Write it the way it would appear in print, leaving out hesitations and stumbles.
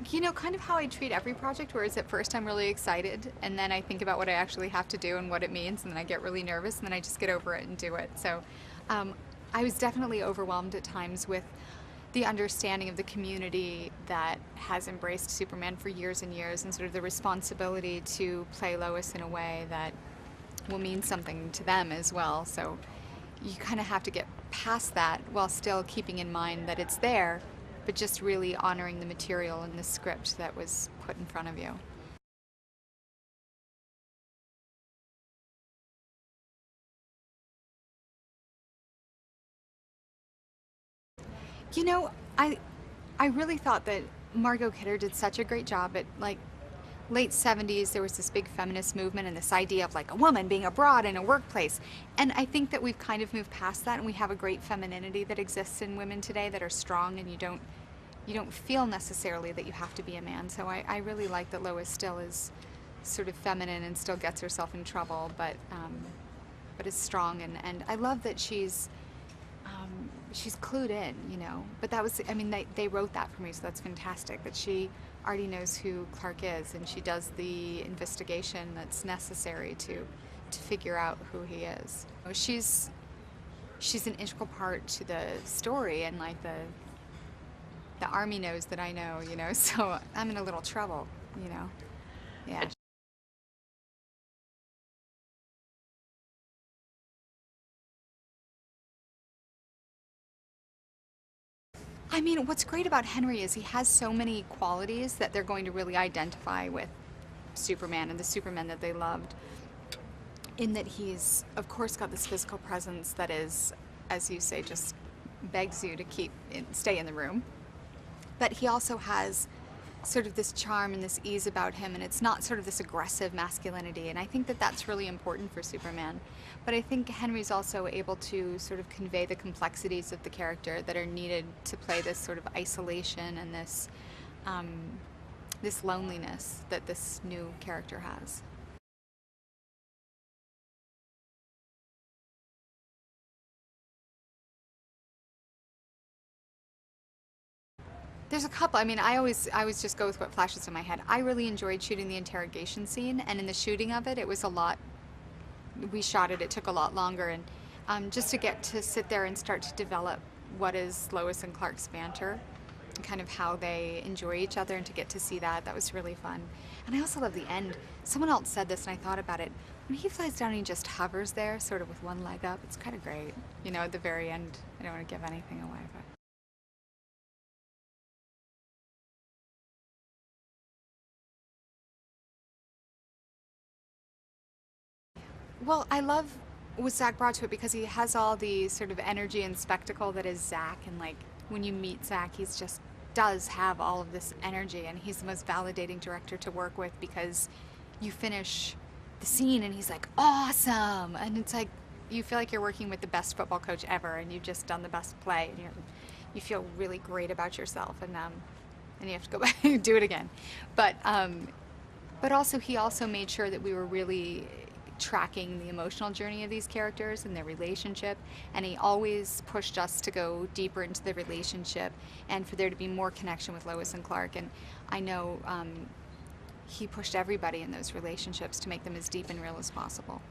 You know, kind of how I treat every project, whereas at first I'm really excited, and then I think about what I actually have to do and what it means, and then I get really nervous, and then I just get over it and do it. So um, I was definitely overwhelmed at times with the understanding of the community that has embraced Superman for years and years, and sort of the responsibility to play Lois in a way that will mean something to them as well. So you kind of have to get past that while still keeping in mind that it's there, but just really honoring the material and the script that was put in front of you. You know, I really thought that Margot Kidder did such a great job at like late 70s. There was this big feminist movement and this idea of like a woman being abroad in a workplace, and I think that we've kind of moved past that, and we have a great femininity that exists in women today that are strong, and you don't feel necessarily that you have to be a man. So I really like that Lois still is sort of feminine and still gets herself in trouble, but is strong, and I love that she's clued in, you know. But that was, I mean, they wrote that for me, so that's fantastic. That she already knows who Clark is, and she does the investigation that's necessary to figure out who he is. She's an integral part to the story, and like the army knows that I know, you know. So I'm in a little trouble, you know. Yeah. I mean, what's great about Henry is he has so many qualities that they're going to really identify with Superman and the Superman that they loved. In that he's, of course, got this physical presence that is, as you say, just begs you to stay in the room. But he also has sort of this charm and this ease about him, and it's not sort of this aggressive masculinity, and I think that that's really important for Superman. But I think Henry's also able to sort of convey the complexities of the character that are needed to play this sort of isolation and um, this loneliness that this new character has. There's a couple. I mean, I always just go with what flashes in my head. I really enjoyed shooting the interrogation scene, and in the shooting of it, it was a lot. We shot it. It took a lot longer, and just to get to sit there and start to develop what is Lois and Clark's banter, and kind of how they enjoy each other, and to get to see that was really fun. And I also love the end. Someone else said this, and I thought about it. When he flies down and he just hovers there, sort of with one leg up, it's kind of great. You know, at the very end. I don't want to give anything away, but. Well, I love what Zach brought to it because he has all the sort of energy and spectacle that is Zach, and like when you meet Zach, he's just does have all of this energy, and he's the most validating director to work with because you finish the scene and he's like awesome, and it's like you feel like you're working with the best football coach ever, and you've just done the best play, and you feel really great about yourself, and you have to go back and do it again, but also he also made sure that we were really tracking the emotional journey of these characters and their relationship, and he always pushed us to go deeper into the relationship and for there to be more connection with Lois and Clark. And I know he pushed everybody in those relationships to make them as deep and real as possible.